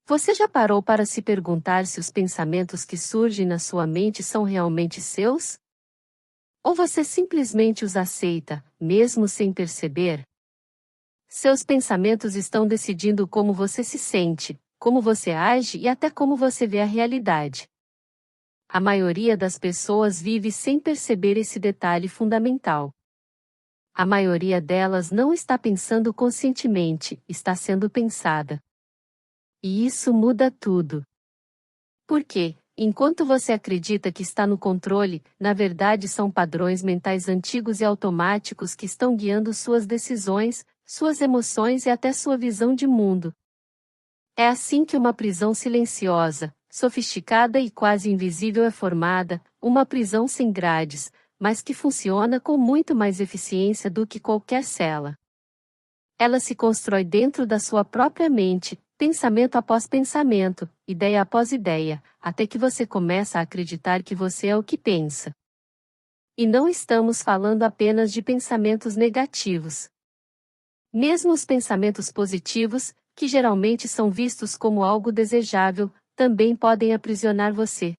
Você já parou para se perguntar se os pensamentos que surgem na sua mente são realmente seus? Ou você simplesmente os aceita, mesmo sem perceber? Seus pensamentos estão decidindo como você se sente, como você age e até como você vê a realidade. A maioria das pessoas vive sem perceber esse detalhe fundamental. A maioria delas não está pensando conscientemente, está sendo pensada. E isso muda tudo. Porque, enquanto você acredita que está no controle, na verdade são padrões mentais antigos e automáticos que estão guiando suas decisões, suas emoções e até sua visão de mundo. É assim que uma prisão silenciosa, sofisticada e quase invisível é formada, uma prisão sem grades, mas que funciona com muito mais eficiência do que qualquer cela. Ela se constrói dentro da sua própria mente, pensamento após pensamento, ideia após ideia, até que você começa a acreditar que você é o que pensa. E não estamos falando apenas de pensamentos negativos. Mesmo os pensamentos positivos, que geralmente são vistos como algo desejável, também podem aprisionar você.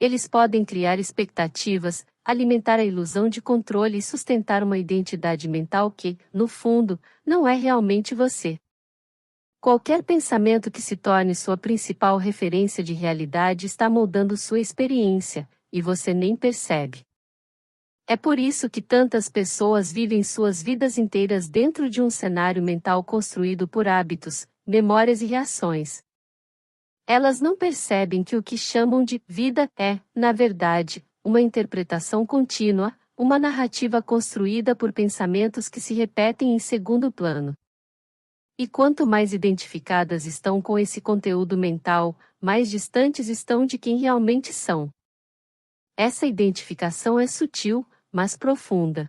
Eles podem criar expectativas, alimentar a ilusão de controle e sustentar uma identidade mental que, no fundo, não é realmente você. Qualquer pensamento que se torne sua principal referência de realidade está moldando sua experiência, e você nem percebe. É por isso que tantas pessoas vivem suas vidas inteiras dentro de um cenário mental construído por hábitos, memórias e reações. Elas não percebem que o que chamam de vida é, na verdade, uma interpretação contínua, uma narrativa construída por pensamentos que se repetem em segundo plano. E quanto mais identificadas estão com esse conteúdo mental, mais distantes estão de quem realmente são. Essa identificação é sutil, mas profunda.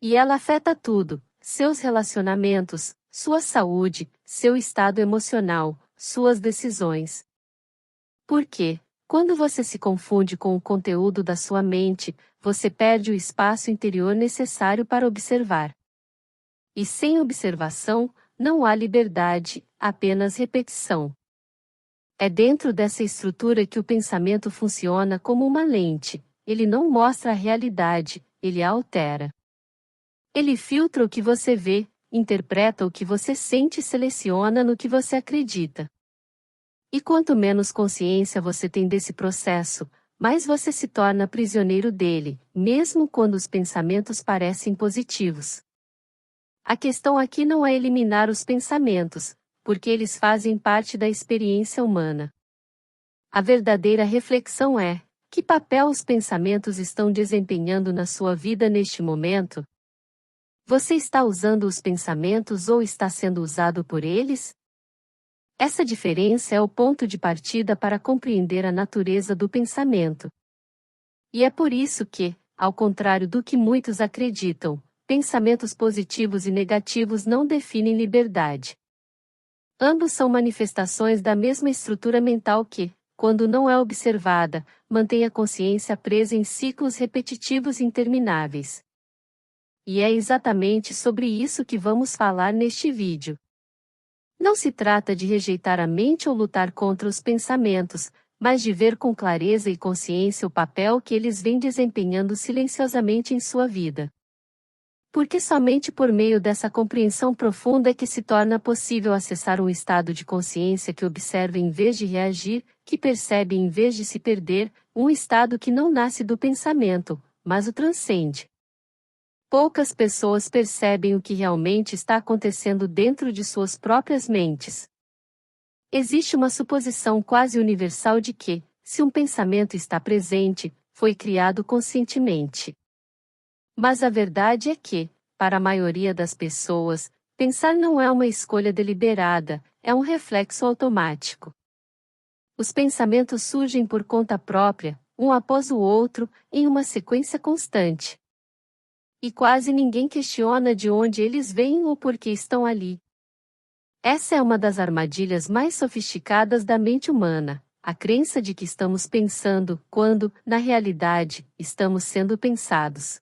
E ela afeta tudo: seus relacionamentos, sua saúde, seu estado emocional, suas decisões. Porque, quando você se confunde com o conteúdo da sua mente, você perde o espaço interior necessário para observar. E sem observação, não há liberdade, apenas repetição. É dentro dessa estrutura que o pensamento funciona como uma lente. Ele não mostra a realidade, ele a altera. Ele filtra o que você vê, interpreta o que você sente e seleciona no que você acredita. E quanto menos consciência você tem desse processo, mais você se torna prisioneiro dele, mesmo quando os pensamentos parecem positivos. A questão aqui não é eliminar os pensamentos, porque eles fazem parte da experiência humana. A verdadeira reflexão é: que papel os pensamentos estão desempenhando na sua vida neste momento? Você está usando os pensamentos ou está sendo usado por eles? Essa diferença é o ponto de partida para compreender a natureza do pensamento. E é por isso que, ao contrário do que muitos acreditam, pensamentos positivos e negativos não definem liberdade. Ambos são manifestações da mesma estrutura mental que, quando não é observada, mantém a consciência presa em ciclos repetitivos intermináveis. E é exatamente sobre isso que vamos falar neste vídeo. Não se trata de rejeitar a mente ou lutar contra os pensamentos, mas de ver com clareza e consciência o papel que eles vêm desempenhando silenciosamente em sua vida. Porque somente por meio dessa compreensão profunda é que se torna possível acessar um estado de consciência que observa em vez de reagir, que percebe em vez de se perder, um estado que não nasce do pensamento, mas o transcende. Poucas pessoas percebem o que realmente está acontecendo dentro de suas próprias mentes. Existe uma suposição quase universal de que, se um pensamento está presente, foi criado conscientemente. Mas a verdade é que, para a maioria das pessoas, pensar não é uma escolha deliberada, é um reflexo automático. Os pensamentos surgem por conta própria, um após o outro, em uma sequência constante. E quase ninguém questiona de onde eles vêm ou por que estão ali. Essa é uma das armadilhas mais sofisticadas da mente humana, a crença de que estamos pensando, quando, na realidade, estamos sendo pensados.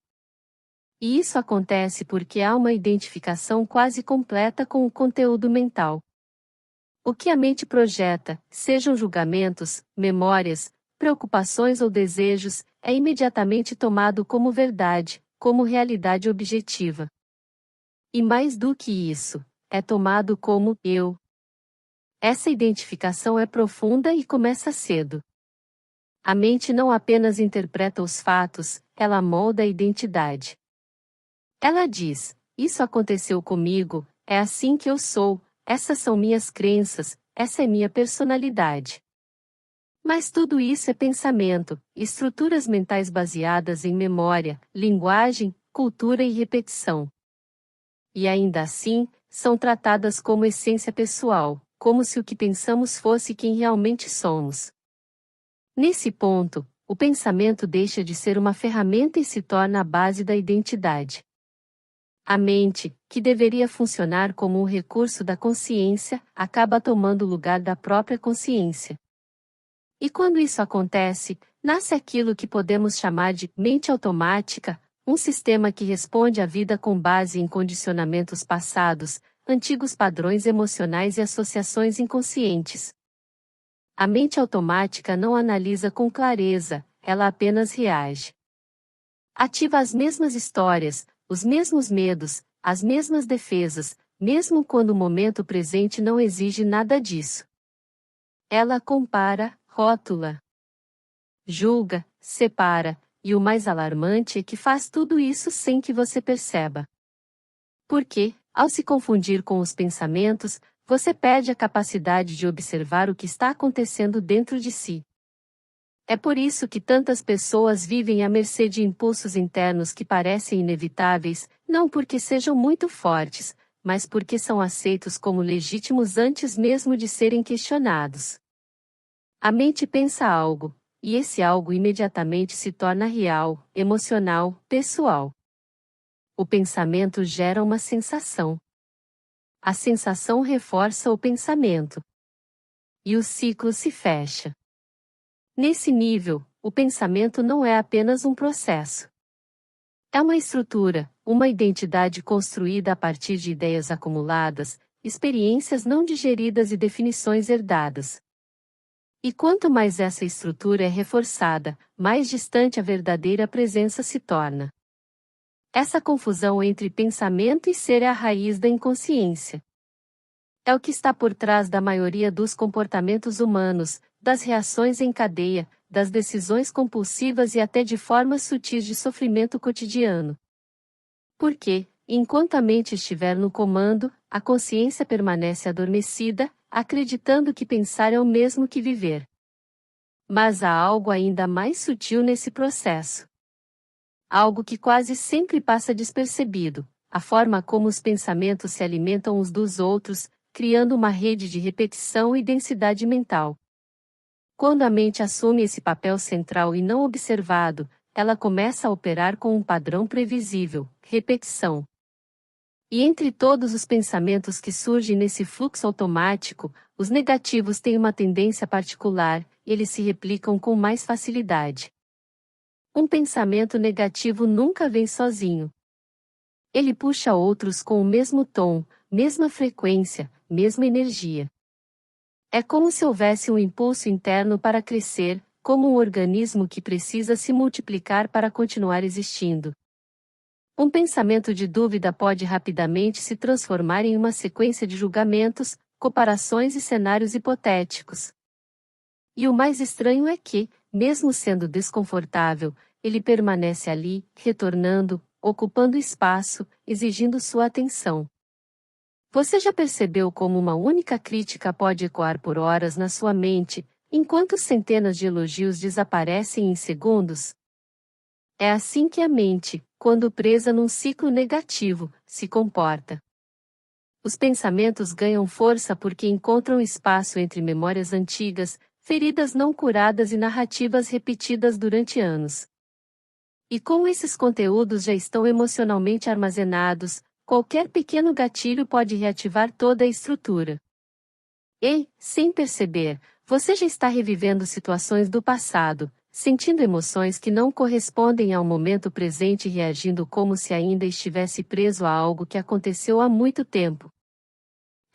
E isso acontece porque há uma identificação quase completa com o conteúdo mental. O que a mente projeta, sejam julgamentos, memórias, preocupações ou desejos, é imediatamente tomado como verdade, como realidade objetiva. E mais do que isso, é tomado como eu. Essa identificação é profunda e começa cedo. A mente não apenas interpreta os fatos, ela molda a identidade. Ela diz: isso aconteceu comigo, é assim que eu sou, essas são minhas crenças, essa é minha personalidade. Mas tudo isso é pensamento, estruturas mentais baseadas em memória, linguagem, cultura e repetição. E ainda assim, são tratadas como essência pessoal, como se o que pensamos fosse quem realmente somos. Nesse ponto, o pensamento deixa de ser uma ferramenta e se torna a base da identidade. A mente, que deveria funcionar como um recurso da consciência, acaba tomando o lugar da própria consciência. E quando isso acontece, nasce aquilo que podemos chamar de mente automática, um sistema que responde à vida com base em condicionamentos passados, antigos padrões emocionais e associações inconscientes. A mente automática não analisa com clareza, ela apenas reage. Ativa as mesmas histórias, os mesmos medos, as mesmas defesas, mesmo quando o momento presente não exige nada disso. Ela compara, rótula, julga, separa, e o mais alarmante é que faz tudo isso sem que você perceba. Porque, ao se confundir com os pensamentos, você perde a capacidade de observar o que está acontecendo dentro de si. É por isso que tantas pessoas vivem à mercê de impulsos internos que parecem inevitáveis, não porque sejam muito fortes, mas porque são aceitos como legítimos antes mesmo de serem questionados. A mente pensa algo, e esse algo imediatamente se torna real, emocional, pessoal. O pensamento gera uma sensação. A sensação reforça o pensamento. E o ciclo se fecha. Nesse nível, o pensamento não é apenas um processo. É uma estrutura, uma identidade construída a partir de ideias acumuladas, experiências não digeridas e definições herdadas. E quanto mais essa estrutura é reforçada, mais distante a verdadeira presença se torna. Essa confusão entre pensamento e ser é a raiz da inconsciência. É o que está por trás da maioria dos comportamentos humanos, das reações em cadeia, das decisões compulsivas e até de formas sutis de sofrimento cotidiano. Porque, enquanto a mente estiver no comando, a consciência permanece adormecida, acreditando que pensar é o mesmo que viver. Mas há algo ainda mais sutil nesse processo. Algo que quase sempre passa despercebido, a forma como os pensamentos se alimentam uns dos outros, criando uma rede de repetição e densidade mental. Quando a mente assume esse papel central e não observado, ela começa a operar com um padrão previsível, repetição. E entre todos os pensamentos que surgem nesse fluxo automático, os negativos têm uma tendência particular, eles se replicam com mais facilidade. Um pensamento negativo nunca vem sozinho. Ele puxa outros com o mesmo tom, mesma frequência, mesma energia. É como se houvesse um impulso interno para crescer, como um organismo que precisa se multiplicar para continuar existindo. Um pensamento de dúvida pode rapidamente se transformar em uma sequência de julgamentos, comparações e cenários hipotéticos. E o mais estranho é que, mesmo sendo desconfortável, ele permanece ali, retornando, ocupando espaço, exigindo sua atenção. Você já percebeu como uma única crítica pode ecoar por horas na sua mente, enquanto centenas de elogios desaparecem em segundos? É assim que a mente, quando presa num ciclo negativo, se comporta. Os pensamentos ganham força porque encontram espaço entre memórias antigas, feridas não curadas e narrativas repetidas durante anos. E como esses conteúdos já estão emocionalmente armazenados, qualquer pequeno gatilho pode reativar toda a estrutura. E, sem perceber, você já está revivendo situações do passado, sentindo emoções que não correspondem ao momento presente e reagindo como se ainda estivesse preso a algo que aconteceu há muito tempo.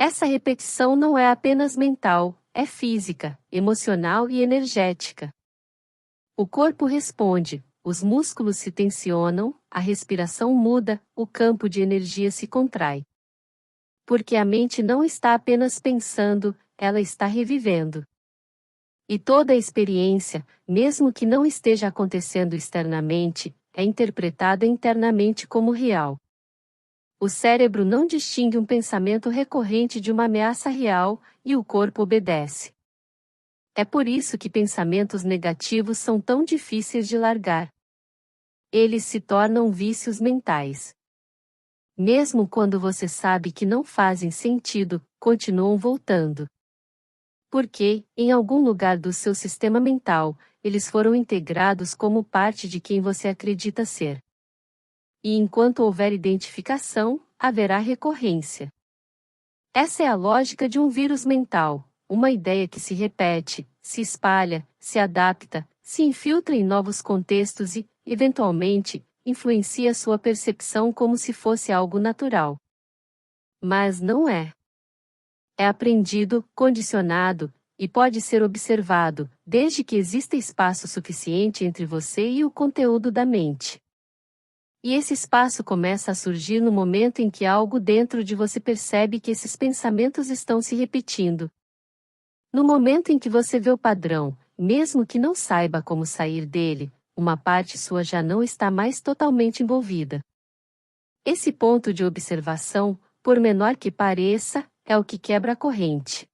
Essa repetição não é apenas mental, é física, emocional e energética. O corpo responde, os músculos se tensionam, a respiração muda, o campo de energia se contrai. Porque a mente não está apenas pensando, ela está revivendo. E toda a experiência, mesmo que não esteja acontecendo externamente, é interpretada internamente como real. O cérebro não distingue um pensamento recorrente de uma ameaça real, e o corpo obedece. É por isso que pensamentos negativos são tão difíceis de largar. Eles se tornam vícios mentais. Mesmo quando você sabe que não fazem sentido, continuam voltando. Porque, em algum lugar do seu sistema mental, eles foram integrados como parte de quem você acredita ser. E enquanto houver identificação, haverá recorrência. Essa é a lógica de um vírus mental, uma ideia que se repete, se espalha, se adapta, se infiltra em novos contextos e, eventualmente, influencia sua percepção como se fosse algo natural. Mas não é. É aprendido, condicionado, e pode ser observado, desde que exista espaço suficiente entre você e o conteúdo da mente. E esse espaço começa a surgir no momento em que algo dentro de você percebe que esses pensamentos estão se repetindo. No momento em que você vê o padrão, mesmo que não saiba como sair dele, uma parte sua já não está mais totalmente envolvida. Esse ponto de observação, por menor que pareça, é o que quebra a corrente.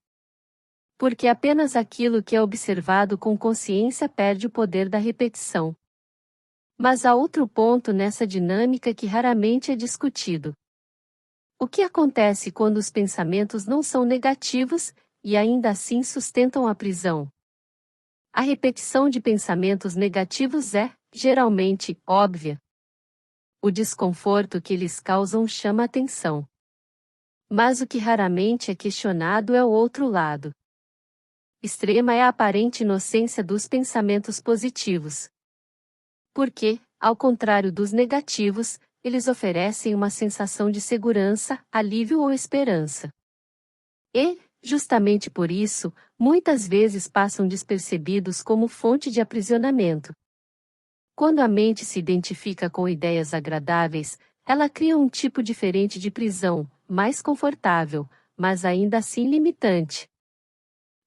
Porque apenas aquilo que é observado com consciência perde o poder da repetição. Mas há outro ponto nessa dinâmica que raramente é discutido. O que acontece quando os pensamentos não são negativos, e ainda assim sustentam a prisão? A repetição de pensamentos negativos é, geralmente, óbvia. O desconforto que eles causam chama atenção. Mas o que raramente é questionado é o outro lado. Extrema é a aparente inocência dos pensamentos positivos. Porque, ao contrário dos negativos, eles oferecem uma sensação de segurança, alívio ou esperança. E, justamente por isso, muitas vezes passam despercebidos como fonte de aprisionamento. Quando a mente se identifica com ideias agradáveis, ela cria um tipo diferente de prisão, mais confortável, mas ainda assim limitante.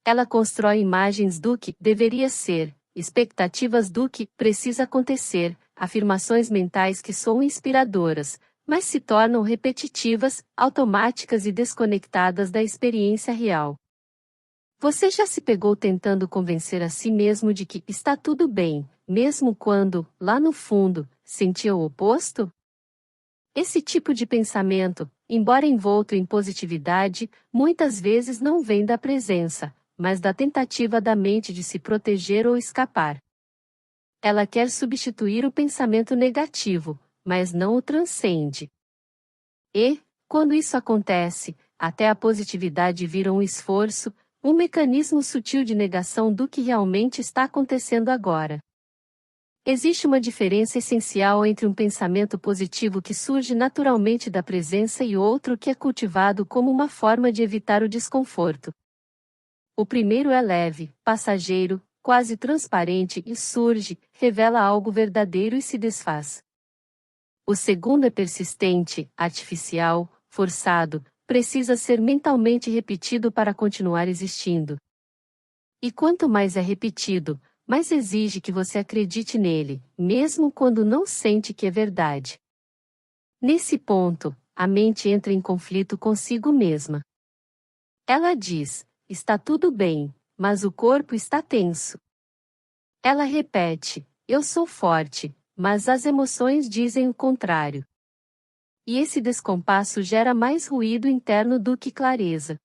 Ela constrói imagens do que deveria ser, expectativas do que precisa acontecer, afirmações mentais que são inspiradoras, mas se tornam repetitivas, automáticas e desconectadas da experiência real. Você já se pegou tentando convencer a si mesmo de que está tudo bem, mesmo quando, lá no fundo, sentia o oposto? Esse tipo de pensamento, embora envolto em positividade, muitas vezes não vem da presença, mas da tentativa da mente de se proteger ou escapar. Ela quer substituir o pensamento negativo, mas não o transcende. E, quando isso acontece, até a positividade vira um esforço, um mecanismo sutil de negação do que realmente está acontecendo agora. Existe uma diferença essencial entre um pensamento positivo que surge naturalmente da presença e outro que é cultivado como uma forma de evitar o desconforto. O primeiro é leve, passageiro, quase transparente e surge, revela algo verdadeiro e se desfaz. O segundo é persistente, artificial, forçado, precisa ser mentalmente repetido para continuar existindo. E quanto mais é repetido, mais exige que você acredite nele, mesmo quando não sente que é verdade. Nesse ponto, a mente entra em conflito consigo mesma. Ela diz: está tudo bem, mas o corpo está tenso. Ela repete: eu sou forte, mas as emoções dizem o contrário. E esse descompasso gera mais ruído interno do que clareza.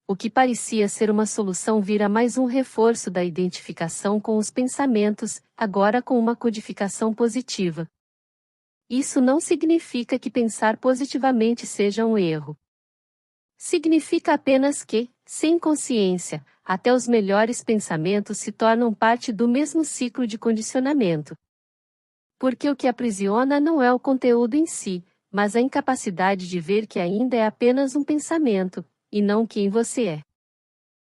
O que parecia ser uma solução vira mais um reforço da identificação com os pensamentos, agora com uma codificação positiva. Isso não significa que pensar positivamente seja um erro. Significa apenas que, sem consciência, até os melhores pensamentos se tornam parte do mesmo ciclo de condicionamento. Porque o que aprisiona não é o conteúdo em si, mas a incapacidade de ver que ainda é apenas um pensamento, e não quem você é.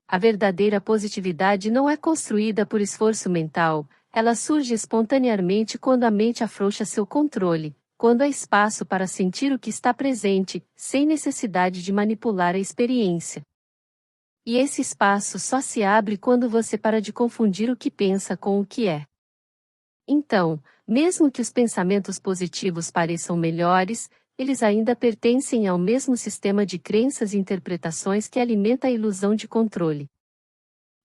A verdadeira positividade não é construída por esforço mental, ela surge espontaneamente quando a mente afrouxa seu controle, quando há espaço para sentir o que está presente, sem necessidade de manipular a experiência. E esse espaço só se abre quando você para de confundir o que pensa com o que é. Então, mesmo que os pensamentos positivos pareçam melhores, eles ainda pertencem ao mesmo sistema de crenças e interpretações que alimenta a ilusão de controle.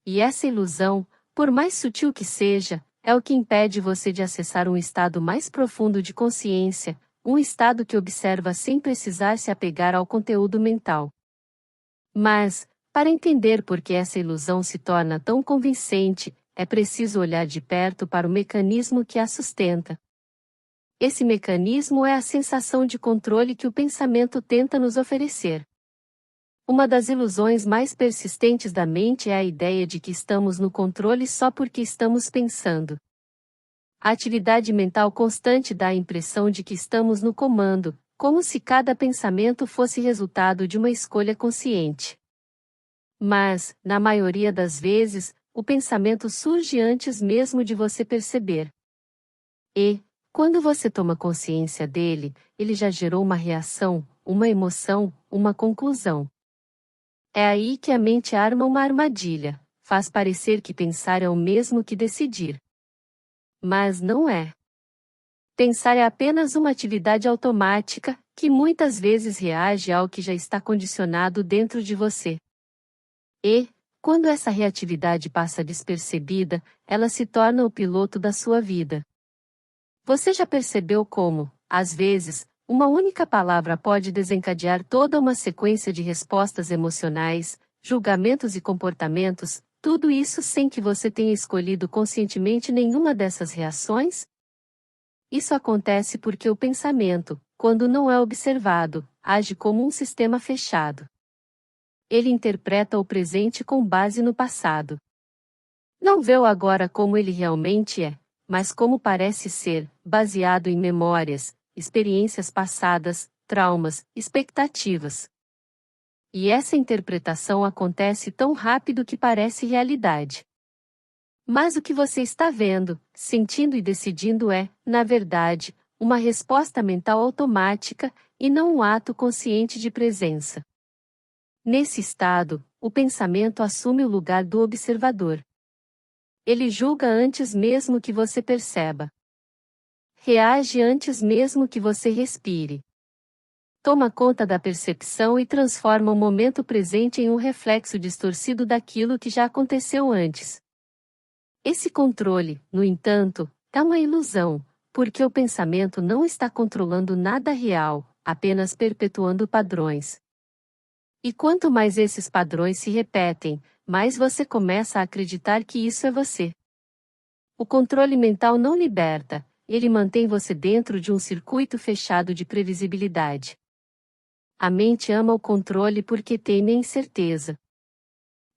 E essa ilusão, por mais sutil que seja, é o que impede você de acessar um estado mais profundo de consciência, um estado que observa sem precisar se apegar ao conteúdo mental. Mas, para entender por que essa ilusão se torna tão convincente, é preciso olhar de perto para o mecanismo que a sustenta. Esse mecanismo é a sensação de controle que o pensamento tenta nos oferecer. Uma das ilusões mais persistentes da mente é a ideia de que estamos no controle só porque estamos pensando. A atividade mental constante dá a impressão de que estamos no comando, como se cada pensamento fosse resultado de uma escolha consciente. Mas, na maioria das vezes, o pensamento surge antes mesmo de você perceber. E, quando você toma consciência dele, ele já gerou uma reação, uma emoção, uma conclusão. É aí que a mente arma uma armadilha, faz parecer que pensar é o mesmo que decidir. Mas não é. Pensar é apenas uma atividade automática, que muitas vezes reage ao que já está condicionado dentro de você. E, quando essa reatividade passa despercebida, ela se torna o piloto da sua vida. Você já percebeu como, às vezes, uma única palavra pode desencadear toda uma sequência de respostas emocionais, julgamentos e comportamentos, tudo isso sem que você tenha escolhido conscientemente nenhuma dessas reações? Isso acontece porque o pensamento, quando não é observado, age como um sistema fechado. Ele interpreta o presente com base no passado. Não vê o agora como ele realmente é, mas como parece ser, baseado em memórias, experiências passadas, traumas, expectativas. E essa interpretação acontece tão rápido que parece realidade. Mas o que você está vendo, sentindo e decidindo é, na verdade, uma resposta mental automática, e não um ato consciente de presença. Nesse estado, o pensamento assume o lugar do observador. Ele julga antes mesmo que você perceba. Reage antes mesmo que você respire. Toma conta da percepção e transforma o momento presente em um reflexo distorcido daquilo que já aconteceu antes. Esse controle, no entanto, é uma ilusão, porque o pensamento não está controlando nada real, apenas perpetuando padrões. E quanto mais esses padrões se repetem, mais você começa a acreditar que isso é você. O controle mental não liberta, ele mantém você dentro de um circuito fechado de previsibilidade. A mente ama o controle porque teme a incerteza.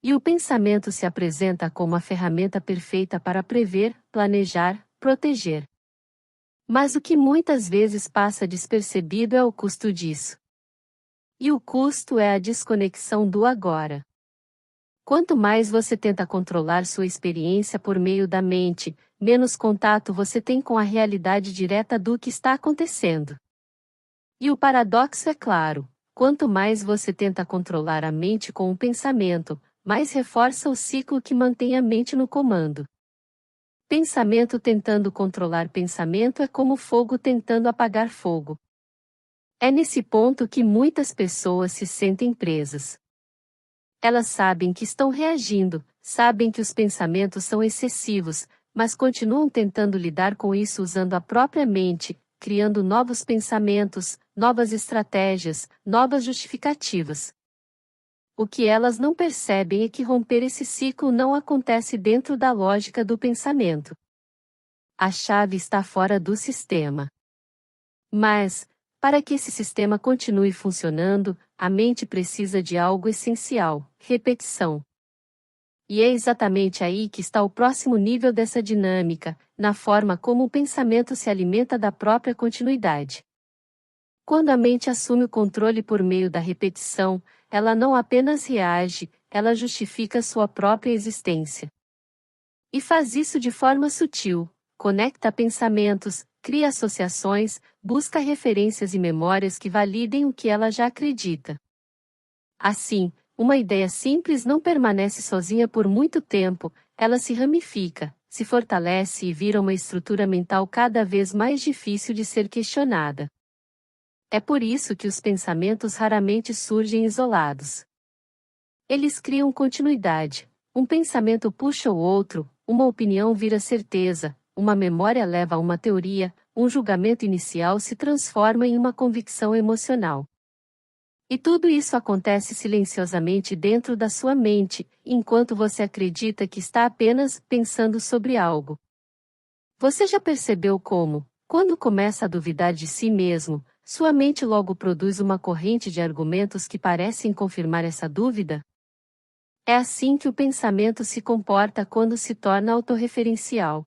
E o pensamento se apresenta como a ferramenta perfeita para prever, planejar, proteger. Mas o que muitas vezes passa despercebido é o custo disso. E o custo é a desconexão do agora. Quanto mais você tenta controlar sua experiência por meio da mente, menos contato você tem com a realidade direta do que está acontecendo. E o paradoxo é claro: quanto mais você tenta controlar a mente com o pensamento, mais reforça o ciclo que mantém a mente no comando. Pensamento tentando controlar pensamento é como fogo tentando apagar fogo. É nesse ponto que muitas pessoas se sentem presas. Elas sabem que estão reagindo, sabem que os pensamentos são excessivos, mas continuam tentando lidar com isso usando a própria mente, criando novos pensamentos, novas estratégias, novas justificativas. O que elas não percebem é que romper esse ciclo não acontece dentro da lógica do pensamento. A chave está fora do sistema. Mas, para que esse sistema continue funcionando, a mente precisa de algo essencial: repetição. E é exatamente aí que está o próximo nível dessa dinâmica, na forma como o pensamento se alimenta da própria continuidade. Quando a mente assume o controle por meio da repetição, ela não apenas reage, ela justifica sua própria existência. E faz isso de forma sutil, conecta pensamentos, cria associações, busca referências e memórias que validem o que ela já acredita. Assim, uma ideia simples não permanece sozinha por muito tempo, ela se ramifica, se fortalece e vira uma estrutura mental cada vez mais difícil de ser questionada. É por isso que os pensamentos raramente surgem isolados. Eles criam continuidade. Um pensamento puxa o outro, uma opinião vira certeza, uma memória leva a uma teoria, um julgamento inicial se transforma em uma convicção emocional. E tudo isso acontece silenciosamente dentro da sua mente, enquanto você acredita que está apenas pensando sobre algo. Você já percebeu como, quando começa a duvidar de si mesmo, sua mente logo produz uma corrente de argumentos que parecem confirmar essa dúvida? É assim que o pensamento se comporta quando se torna autorreferencial.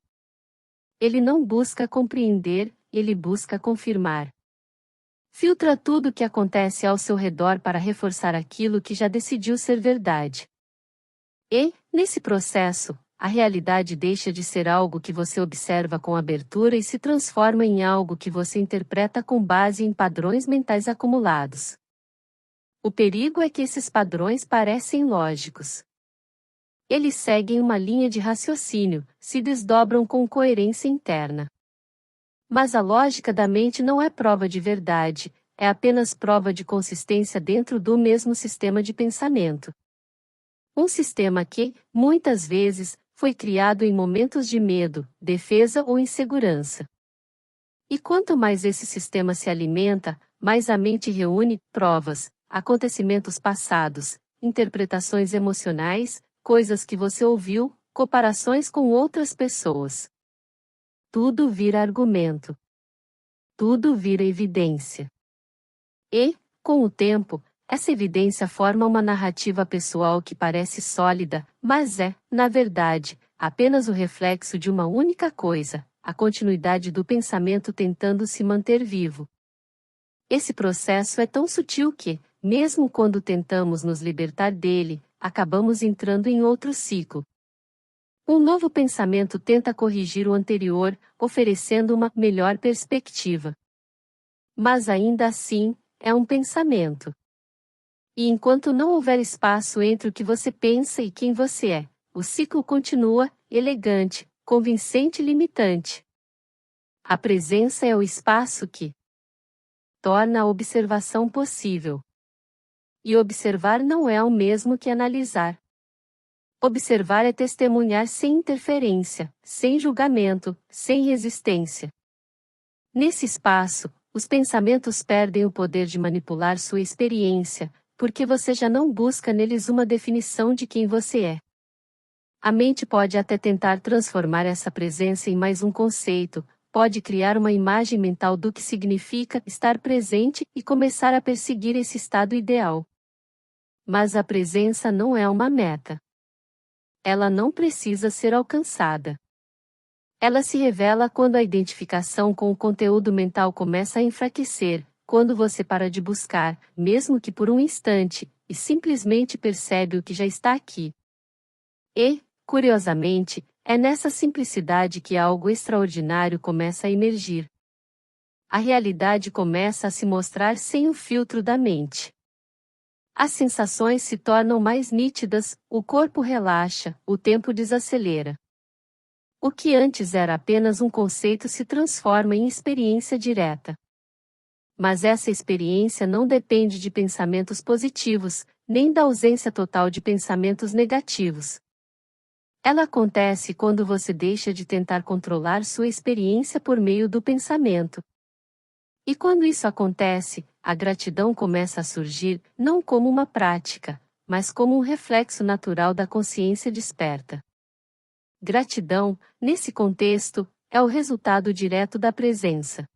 Ele não busca compreender, ele busca confirmar. Filtra tudo o que acontece ao seu redor para reforçar aquilo que já decidiu ser verdade. E, nesse processo, a realidade deixa de ser algo que você observa com abertura e se transforma em algo que você interpreta com base em padrões mentais acumulados. O perigo é que esses padrões parecem lógicos. Eles seguem uma linha de raciocínio, se desdobram com coerência interna. Mas a lógica da mente não é prova de verdade, é apenas prova de consistência dentro do mesmo sistema de pensamento. Um sistema que, muitas vezes, foi criado em momentos de medo, defesa ou insegurança. E quanto mais esse sistema se alimenta, mais a mente reúne provas, acontecimentos passados, interpretações emocionais, coisas que você ouviu, comparações com outras pessoas. Tudo vira argumento. Tudo vira evidência. E, com o tempo, essa evidência forma uma narrativa pessoal que parece sólida, mas é, na verdade, apenas o reflexo de uma única coisa, a continuidade do pensamento tentando se manter vivo. Esse processo é tão sutil que, mesmo quando tentamos nos libertar dele, acabamos entrando em outro ciclo. Um novo pensamento tenta corrigir o anterior, oferecendo uma melhor perspectiva. Mas ainda assim, é um pensamento. E enquanto não houver espaço entre o que você pensa e quem você é, o ciclo continua, elegante, convincente e limitante. A presença é o espaço que torna a observação possível. E observar não é o mesmo que analisar. Observar é testemunhar sem interferência, sem julgamento, sem resistência. Nesse espaço, os pensamentos perdem o poder de manipular sua experiência, porque você já não busca neles uma definição de quem você é. A mente pode até tentar transformar essa presença em mais um conceito, pode criar uma imagem mental do que significa estar presente e começar a perseguir esse estado ideal. Mas a presença não é uma meta. Ela não precisa ser alcançada. Ela se revela quando a identificação com o conteúdo mental começa a enfraquecer, quando você para de buscar, mesmo que por um instante, e simplesmente percebe o que já está aqui. E, curiosamente, é nessa simplicidade que algo extraordinário começa a emergir. A realidade começa a se mostrar sem o filtro da mente. As sensações se tornam mais nítidas, o corpo relaxa, o tempo desacelera. O que antes era apenas um conceito se transforma em experiência direta. Mas essa experiência não depende de pensamentos positivos, nem da ausência total de pensamentos negativos. Ela acontece quando você deixa de tentar controlar sua experiência por meio do pensamento. E quando isso acontece, a gratidão começa a surgir, não como uma prática, mas como um reflexo natural da consciência desperta. Gratidão, nesse contexto, é o resultado direto da presença.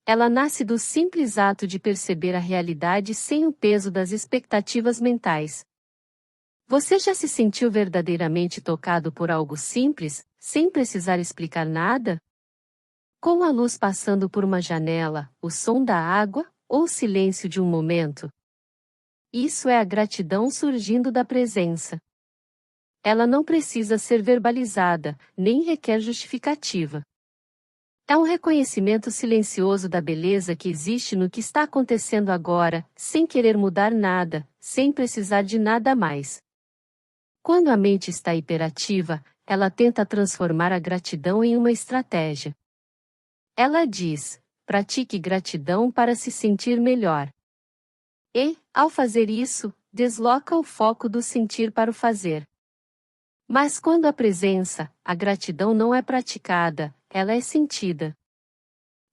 Ela nasce do simples ato de perceber a realidade sem o peso das expectativas mentais. Você já se sentiu verdadeiramente tocado por algo simples, sem precisar explicar nada? Como a luz passando por uma janela, o som da água, ou o silêncio de um momento? Isso é a gratidão surgindo da presença. Ela não precisa ser verbalizada, nem requer justificativa. É um reconhecimento silencioso da beleza que existe no que está acontecendo agora, sem querer mudar nada, sem precisar de nada a mais. Quando a mente está hiperativa, ela tenta transformar a gratidão em uma estratégia. Ela diz: pratique gratidão para se sentir melhor. E, ao fazer isso, desloca o foco do sentir para o fazer. Mas quando a presença, a gratidão não é praticada, ela é sentida.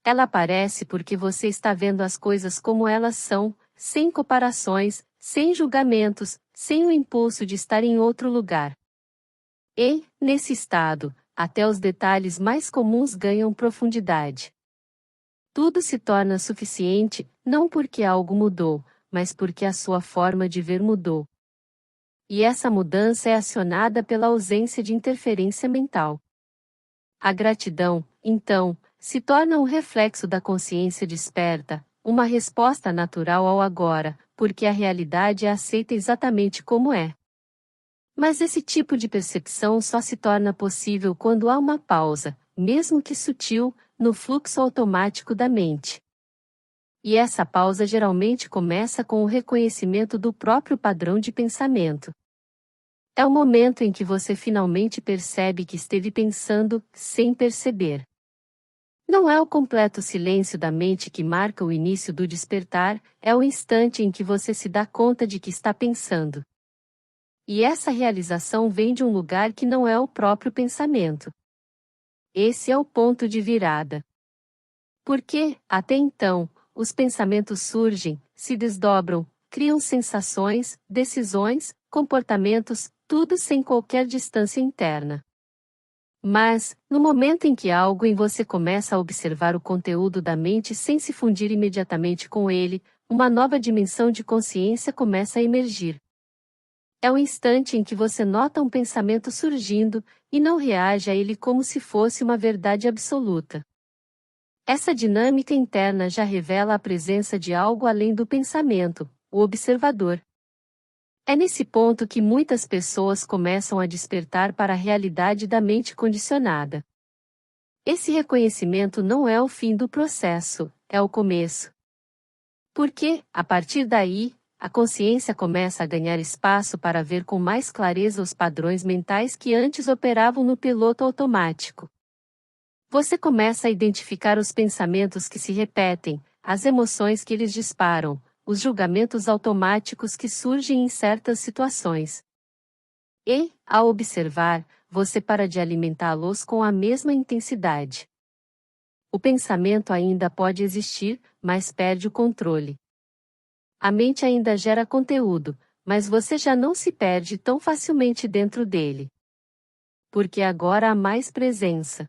Ela aparece porque você está vendo as coisas como elas são, sem comparações, sem julgamentos, sem o impulso de estar em outro lugar. E, nesse estado, até os detalhes mais comuns ganham profundidade. Tudo se torna suficiente, não porque algo mudou, mas porque a sua forma de ver mudou. E essa mudança é acionada pela ausência de interferência mental. A gratidão, então, se torna um reflexo da consciência desperta, uma resposta natural ao agora, porque a realidade é aceita exatamente como é. Mas esse tipo de percepção só se torna possível quando há uma pausa, mesmo que sutil, no fluxo automático da mente. E essa pausa geralmente começa com o reconhecimento do próprio padrão de pensamento. É o momento em que você finalmente percebe que esteve pensando, sem perceber. Não é o completo silêncio da mente que marca o início do despertar, é o instante em que você se dá conta de que está pensando. E essa realização vem de um lugar que não é o próprio pensamento. Esse é o ponto de virada. Porque, até então, os pensamentos surgem, se desdobram, criam sensações, decisões, comportamentos, tudo sem qualquer distância interna. Mas, no momento em que algo em você começa a observar o conteúdo da mente sem se fundir imediatamente com ele, uma nova dimensão de consciência começa a emergir. É o instante em que você nota um pensamento surgindo, e não reage a ele como se fosse uma verdade absoluta. Essa dinâmica interna já revela a presença de algo além do pensamento, o observador. É nesse ponto que muitas pessoas começam a despertar para a realidade da mente condicionada. Esse reconhecimento não é o fim do processo, é o começo. Porque, a partir daí, a consciência começa a ganhar espaço para ver com mais clareza os padrões mentais que antes operavam no piloto automático. Você começa a identificar os pensamentos que se repetem, as emoções que eles disparam, os julgamentos automáticos que surgem em certas situações. E, ao observar, você para de alimentá-los com a mesma intensidade. O pensamento ainda pode existir, mas perde o controle. A mente ainda gera conteúdo, mas você já não se perde tão facilmente dentro dele. Porque agora há mais presença,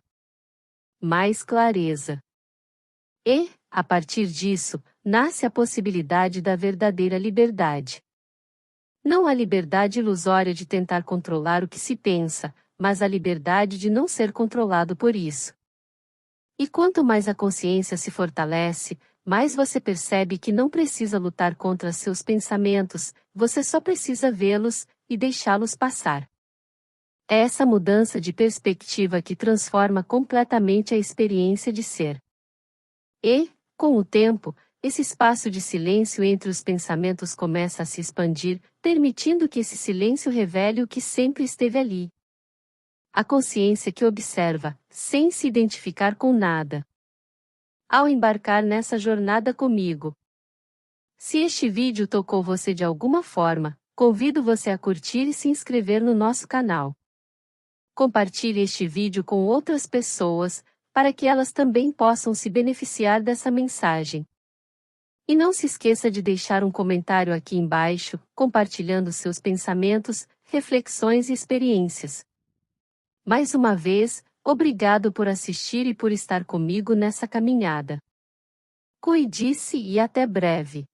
mais clareza. E, a partir disso, nasce a possibilidade da verdadeira liberdade. Não a liberdade ilusória de tentar controlar o que se pensa, mas a liberdade de não ser controlado por isso. E quanto mais a consciência se fortalece, mais você percebe que não precisa lutar contra seus pensamentos, você só precisa vê-los e deixá-los passar. É essa mudança de perspectiva que transforma completamente a experiência de ser. E, com o tempo, esse espaço de silêncio entre os pensamentos começa a se expandir, permitindo que esse silêncio revele o que sempre esteve ali. A consciência que observa, sem se identificar com nada. Ao embarcar nessa jornada comigo. Se este vídeo tocou você de alguma forma, convido você a curtir e se inscrever no nosso canal. Compartilhe este vídeo com outras pessoas, para que elas também possam se beneficiar dessa mensagem. E não se esqueça de deixar um comentário aqui embaixo, compartilhando seus pensamentos, reflexões e experiências. Mais uma vez, obrigado por assistir e por estar comigo nessa caminhada. Cuide-se e até breve.